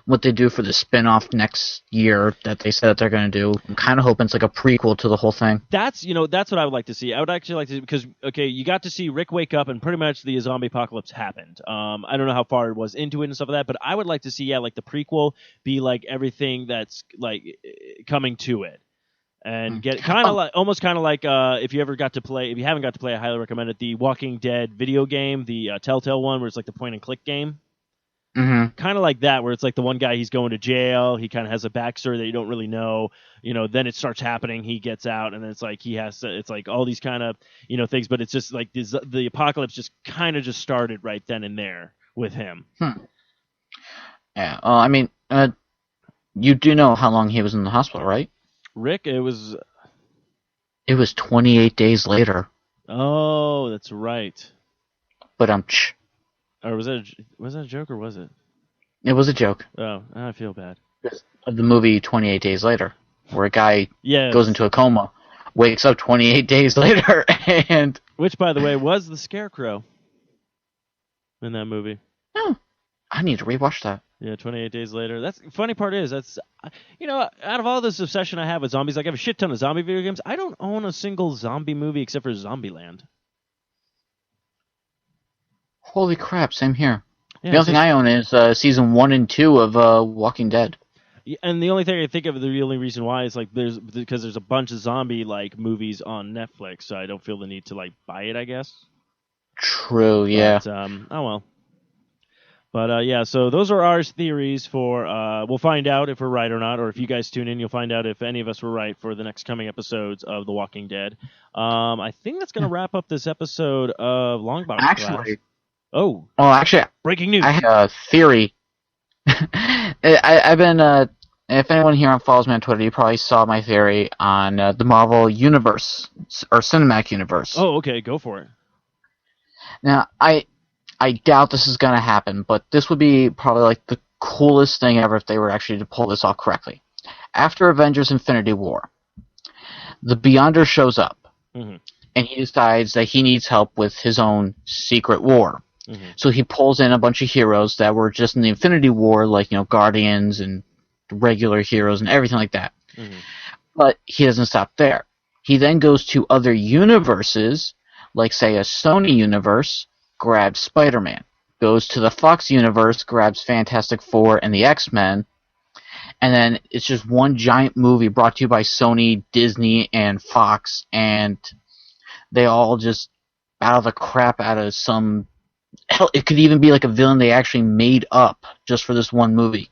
what they do for the spin-off next year that they said that they're going to do. I'm kind of hoping it's like a prequel to the whole thing. That's what I would like to see. I would actually like to see, because, okay, you got to see Rick wake up and pretty much the zombie apocalypse happened. I don't know how far it was into it and stuff like that, but I would like to see, like the prequel be like everything that's like coming to it. And get kind of like, almost kind of like if you haven't got to play, I highly recommend it. The Walking Dead video game, the Telltale one, where it's like the point and click game. Kind of like that, where it's like the one guy, he's going to jail, he kind of has a backstory that you don't really know, then it starts happening, he gets out, and then it's like it's like all these kind of things, but it's just like the apocalypse just kind of just started right then and there with him. Yeah, I mean, you do know how long he was in the hospital, right? Rick, it was 28 days later. Oh, that's right. But or was that a joke, or was it? It was a joke. Oh, I feel bad. Of the movie 28 Days Later, where a guy goes into a coma, wakes up 28 days later, and... Which, by the way, was the Scarecrow in that movie. Oh, I need to rewatch that. Yeah, 28 Days Later. That's funny part is, out of all this obsession I have with zombies, like I have a shit ton of zombie video games, I don't own a single zombie movie except for Zombieland. Holy crap, same here. Yeah, the only thing I own is season 1 and 2 of Walking Dead. And the only thing I think of, the only reason why is like because there's a bunch of zombie like movies on Netflix, so I don't feel the need to like buy it, I guess. True, yeah. But, oh well. But yeah, so those are our theories for. We'll find out if we're right or not, or if you guys tune in, you'll find out if any of us were right for the next coming episodes of The Walking Dead. I think that's going to wrap up this episode of Longbox Actually. Class. Actually, breaking news. I have a theory. I've been, if anyone here follows me on Twitter, you probably saw my theory on the Marvel Universe, or Cinematic Universe. Oh, okay, go for it. Now, I doubt this is going to happen, but this would be probably like the coolest thing ever if they were actually to pull this off correctly. After Avengers Infinity War, the Beyonder shows up, and he decides that he needs help with his own secret war. So he pulls in a bunch of heroes that were just in the Infinity War, like, Guardians and regular heroes and everything like that. But he doesn't stop there. He then goes to other universes, like, say, a Sony universe, grabs Spider-Man. Goes to the Fox universe, grabs Fantastic Four and the X-Men, and then it's just one giant movie brought to you by Sony, Disney, and Fox, and they all just battle the crap out of some... Hell, it could even be like a villain they actually made up just for this one movie.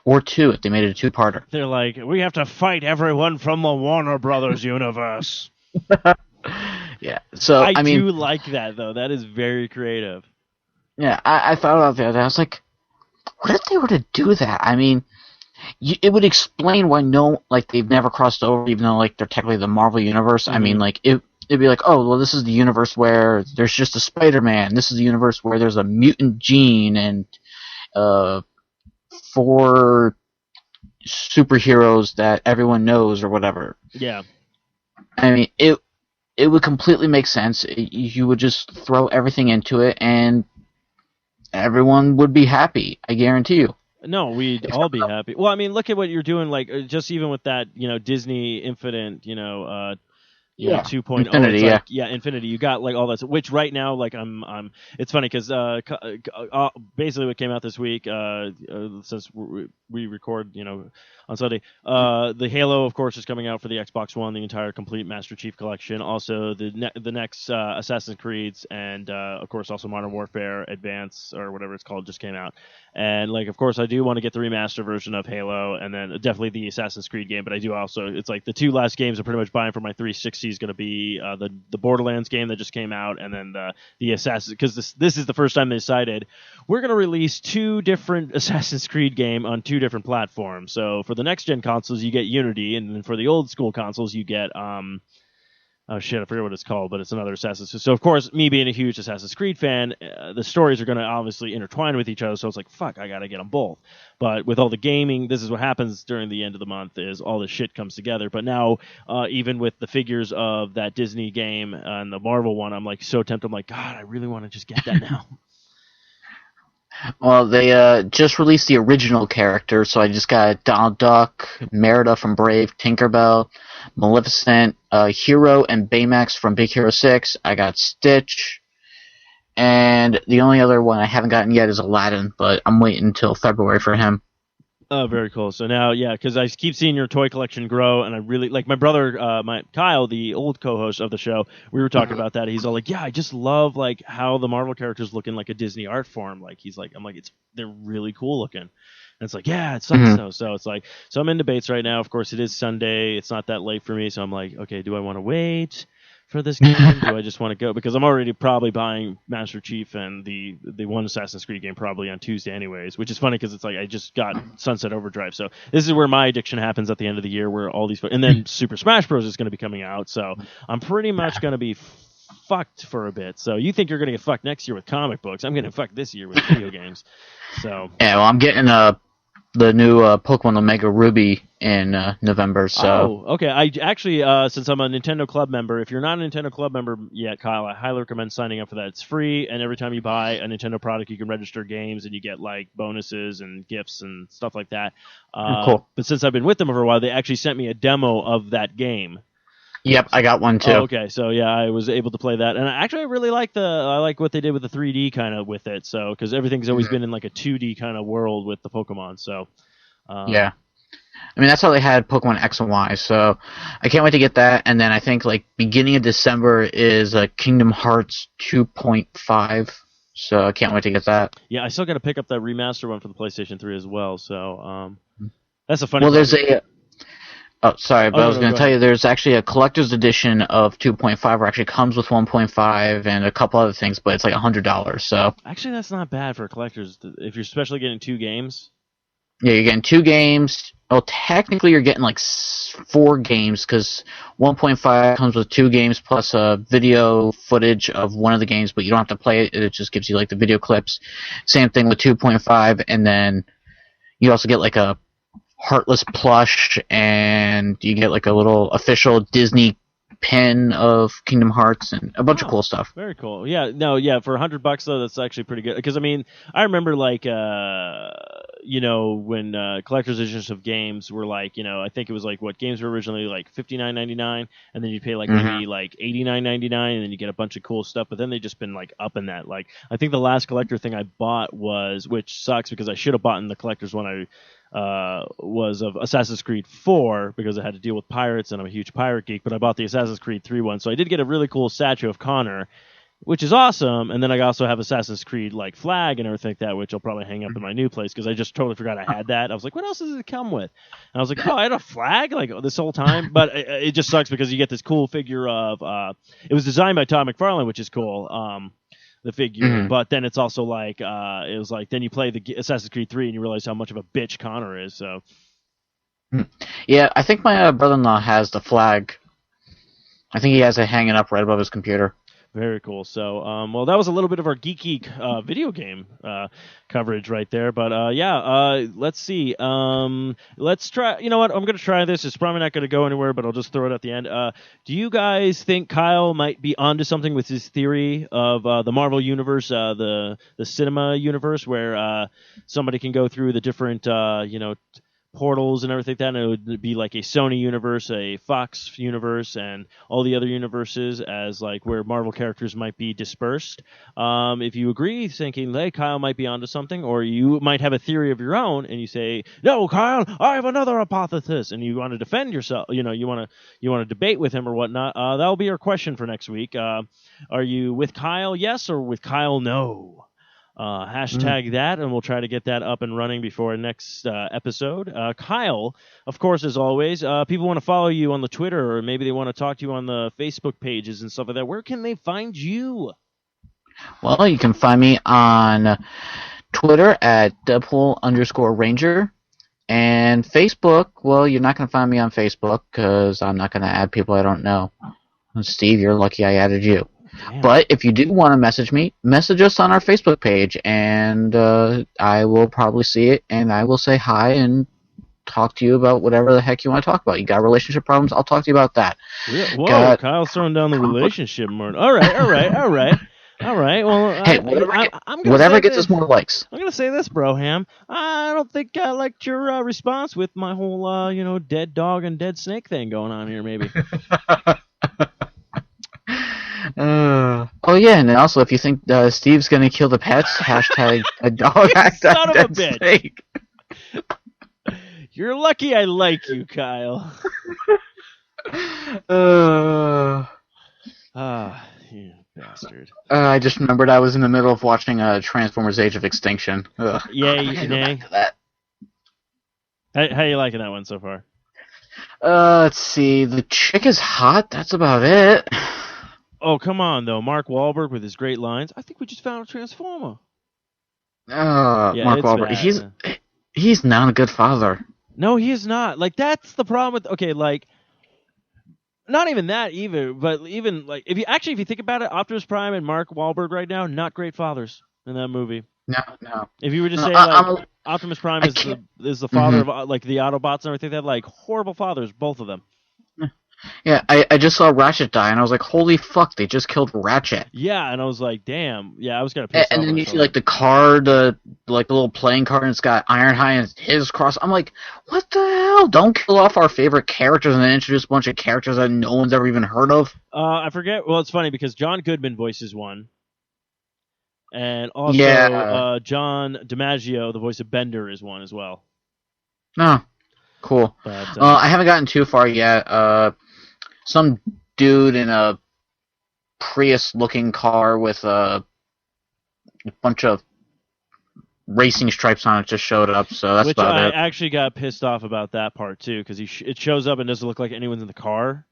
Or two, if they made it a two-parter. They're like, we have to fight everyone from the Warner Brothers universe. Yeah, so, I mean... do like that, though. That is very creative. Yeah, I thought about that. I was like, what if they were to do that? I mean, it would explain why they've never crossed over, even though, like, they're technically the Marvel Universe. I mean, like, it'd be like, oh, well, this is the universe where there's just a Spider-Man. This is the universe where there's a mutant gene and 4 superheroes that everyone knows or whatever. Yeah. I mean, it would completely make sense. You would just throw everything into it, and everyone would be happy. I guarantee you. No, we'd all be happy. Well, I mean, look at what you're doing. Like, just even with that, Disney Infinite, 2.0. Infinity, Infinity. You got like all that, which right now, like I'm. It's funny because basically what came out this week, since we record, on Sunday, the Halo, of course, is coming out for the Xbox One, the entire complete Master Chief Collection. Also, the next Assassin's Creeds, and of course also Modern Warfare Advance or whatever it's called just came out. And like, of course, I do want to get the remaster version of Halo, and then definitely the Assassin's Creed game. But I do also, it's like the 2 last games I'm pretty much buying for my 360 is going to be the Borderlands game that just came out, and then the Assassin's, because this is the first time they decided we're going to release 2 different Assassin's Creed game on 2 different platforms. So for the next gen consoles, you get Unity, and then for the old school consoles, you get oh shit, I forget what it's called, but it's another Assassin's Creed. So of course, me being a huge Assassin's Creed fan, the stories are going to obviously intertwine with each other. So it's like, fuck, I got to get them both. But with all the gaming, this is what happens during the end of the month: is all this shit comes together. But now, even with the figures of that Disney game and the Marvel one, I'm like so tempted. I'm like, God, I really want to just get that now. Well, they just released the original character, so I just got Donald Duck, Merida from Brave, Tinkerbell, Maleficent, Hero, and Baymax from Big Hero 6. I got Stitch, and the only other one I haven't gotten yet is Aladdin, but I'm waiting until February for him. Oh, very cool. So now, yeah, because I keep seeing your toy collection grow, and I really like my brother, Kyle, the old co-host of the show. We were talking about that. He's all like, "Yeah, I just love like how the Marvel characters look in like a Disney art form." Like he's like, I'm like, they're really cool looking. And it's like, yeah, it sucks though. So it's like, so I'm in debates right now. Of course, it is Sunday. It's not that late for me, so I'm like, okay, do I want to wait for this game? Do I just want to go? Because I'm already probably buying Master Chief and the one Assassin's Creed game probably on Tuesday anyways, which is funny because it's like I just got Sunset Overdrive. So this is where my addiction happens at the end of the year, where all these... And then Super Smash Bros. Is going to be coming out, so I'm pretty much going to be fucked for a bit. So you think you're going to get fucked next year with comic books. I'm getting fucked this year with video games. So yeah, well, I'm getting the new Pokemon Omega Ruby in November. So okay. I actually, since I'm a Nintendo Club member, if you're not a Nintendo Club member yet, Kyle, I highly recommend signing up for that. It's free, and every time you buy a Nintendo product, you can register games, and you get like bonuses and gifts and stuff like that. Cool. But since I've been with them for a while, they actually sent me a demo of that game. Yep, I got one too. Oh, okay, so yeah, I was able to play that, and I really like I like what they did with the 3D kind of with it. So because everything's always been in like a 2D kind of world with the Pokemon. So yeah, I mean that's how they had Pokemon X and Y. So I can't wait to get that, and then I think like beginning of December is Kingdom Hearts 2.5. So I can't wait to get that. Yeah, I still got to pick up that remaster one for the PlayStation 3 as well. So that's a funny. Well, there's a. Oh, sorry, but I was going to tell you there's actually a collector's edition of 2.5 where it actually comes with 1.5 and a couple other things, but it's like $100. So actually, that's not bad for collectors if you're especially getting 2 games. Yeah, you're getting 2 games. Well, technically you're getting like 4 games because 1.5 comes with 2 games plus video footage of one of the games, but you don't have to play it. It just gives you like the video clips. Same thing with 2.5, and then You also get like a Heartless plush, and you get like a little official Disney pin of Kingdom Hearts and a bunch of cool stuff. Very cool. Yeah, no, yeah, for $100 though, that's actually pretty good. Because I mean, I remember like when collector's editions of games were like, I think it was like what games were originally like $59.99, and then you pay like maybe like $89.99, and then you get a bunch of cool stuff. But then they just been like up in that. Like I think the last collector thing I bought which sucks because I should have bought in the collector's one was of Assassin's Creed 4 because I had to deal with pirates and I'm a huge pirate geek, but I bought the Assassin's Creed 3 one, so I did get a really cool statue of Connor, which is awesome, and then I also have Assassin's Creed like flag and everything like that, which I'll probably hang up in my new place because I just totally forgot I had that. I was like, what else does it come with? And I was like, oh, I had a flag like this whole time, but it just sucks because you get this cool figure of it was designed by Todd McFarlane, which is cool. The figure, but then it's also like it was like then you play the Assassin's Creed 3 and you realize how much of a bitch Connor is. So yeah, I think my brother-in-law has the flag. I think he has it hanging up right above his computer. Very cool. So, well, that was a little bit of our geeky video game coverage right there. But let's see. Let's try. You know what? I'm going to try this. It's probably not going to go anywhere, but I'll just throw it at the end. Do you guys think Kyle might be onto something with his theory of the Marvel universe, the cinema universe, where somebody can go through the different portals and everything like that, and it would be like a Sony universe, a Fox universe, and all the other universes as like where Marvel characters might be dispersed. If you agree, thinking, hey, Kyle might be onto something, or you might have a theory of your own, and you say, no, Kyle, I have another hypothesis, and you want to defend yourself, you want to debate with him or whatnot, that'll be our question for next week. Are you with Kyle, yes, or with Kyle, no? Hashtag that, and we'll try to get that up and running before next episode. Kyle, of course, as always, people want to follow you on the Twitter, or maybe they want to talk to you on the Facebook pages and stuff like that. Where can they find you? Well, you can find me on Twitter at Deadpool_Ranger, and Facebook, well, you're not going to find me on Facebook because I'm not going to add people I don't know. Steve, you're lucky I added you. Damn. But if you do want to message me, message us on our Facebook page, and I will probably see it, and I will say hi and talk to you about whatever the heck you want to talk about. You got relationship problems? I'll talk to you about that. Yeah. Whoa, Kyle's throwing down the relationship more. All right. Well, hey, whatever gets us more likes. I'm gonna say this, Broham. I don't think I liked your response with my whole, dead dog and dead snake thing going on here. Maybe. Oh yeah, and also if you think Steve's gonna kill the pets, hashtag a dog, hashtag son of a bitch. snake. You're lucky I like you, Kyle. You bastard. I just remembered I was in the middle of watching Transformers: Age of Extinction. Ugh. Yay, nay. How you liking that one so far? Let's see. The chick is hot. That's about it. Oh, come on, though. Mark Wahlberg with his great lines. I think we just found a Transformer. Mark Wahlberg. Bad. He's not a good father. No, he is not. Like, that's the problem with... Okay, like... Not even that, either. But even, like... If you think about it, Optimus Prime and Mark Wahlberg right now, not great fathers in that movie. No. If you were to say, Optimus Prime is the father of, like, the Autobots and everything, they're, like, horrible fathers, both of them. Yeah, I just saw Ratchet die, and I was like, holy fuck, they just killed Ratchet. Yeah, and I was like, damn. Yeah, I was kind of pissed off. And then you see, like, the card, the little playing card, and it's got Ironhide and his cross. I'm like, what the hell? Don't kill off our favorite characters and then introduce a bunch of characters that no one's ever even heard of. I forget. Well, it's funny, because John Goodman voices one. And also, John DiMaggio, the voice of Bender, is one as well. Oh, cool. But, I haven't gotten too far yet. Some dude in a Prius-looking car with a bunch of racing stripes on it just showed up, so that's about it. I actually got pissed off about that part, too, because it shows up and doesn't look like anyone's in the car.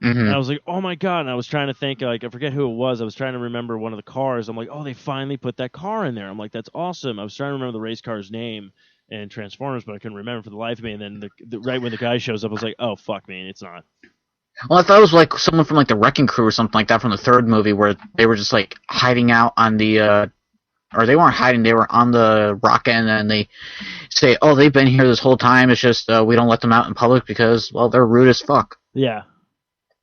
Mm-hmm. And I was like, oh my god, and I was trying to think, like, I forget who it was, I was trying to remember one of the cars. I'm like, oh, they finally put that car in there. I'm like, that's awesome. I was trying to remember the race car's name in Transformers, but I couldn't remember for the life of me, and then right when the guy shows up, I was like, oh, fuck me, it's not. Well, I thought it was like someone from like the Wrecking Crew or something like that from the third movie where they were just like hiding out on the or they weren't hiding, they were on the rock end, and they say, oh, they've been here this whole time, it's just we don't let them out in public because, well, they're rude as fuck. Yeah.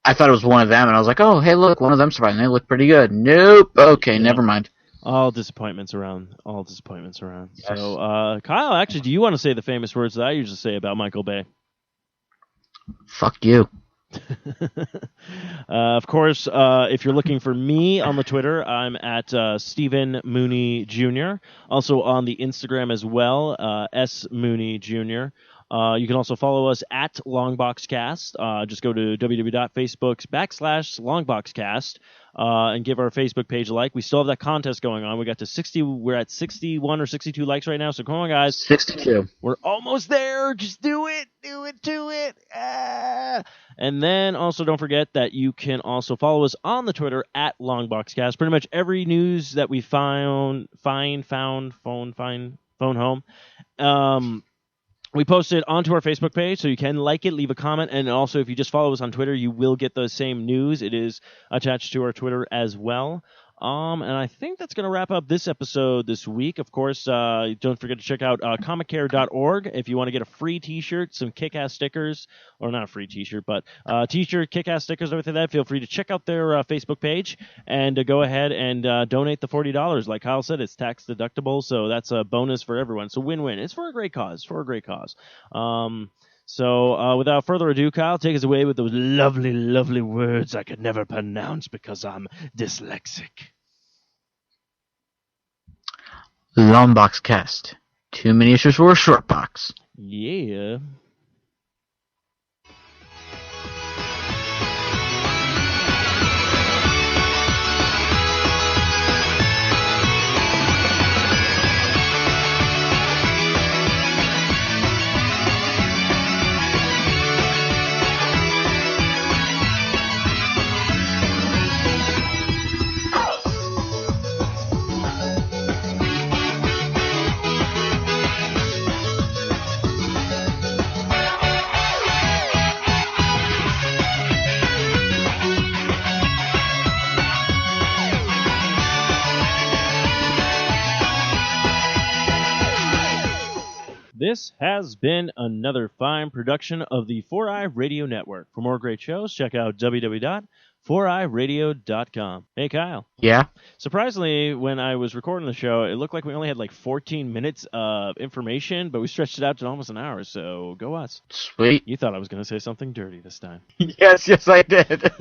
I thought it was one of them, and I was like, oh, hey, look, one of them survived, and they look pretty good. Nope. Okay, never mind. All disappointments around. All disappointments around. Yes. So, Kyle, actually, do you want to say the famous words that I usually say about Michael Bay? Fuck you. Of course, if you're looking for me on the Twitter, I'm at Stephen Mooney Jr. Also on the Instagram as well, S Mooney Jr. You can also follow us at LongboxCast. Just go to www.facebook.com/LongboxCast and give our Facebook page a like. We still have that contest going on. We got to 60. We're at 61 or 62 likes right now. So come on, guys. 62. We're almost there. Just do it. Do it. Ah. And then also don't forget that you can also follow us on the Twitter at LongboxCast. Pretty much every news that we phone home. We post it onto our Facebook page, so you can like it, leave a comment, and also if you just follow us on Twitter, you will get the same news. It is attached to our Twitter as well. And I think that's going to wrap up this episode this week. Of course, don't forget to check out comiccare.org if you want to get a free T-shirt, some kick-ass stickers, or not a free T-shirt, but T-shirt, kick-ass stickers, everything like that. Feel free to check out their Facebook page and go ahead and donate the $40. Like Kyle said, it's tax deductible, so that's a bonus for everyone. So win-win. It's for a great cause. So without further ado, Kyle, take us away with those lovely, lovely words I could never pronounce because I'm dyslexic. Long box cast. 2 miniatures for a short box. Yeah. This has been another fine production of the 4i Radio Network. For more great shows, check out www.4iradio.com. Hey, Kyle. Yeah? Surprisingly, when I was recording the show, it looked like we only had like 14 minutes of information, but we stretched it out to almost an hour, so go us. Sweet. You thought I was going to say something dirty this time. Yes, I did.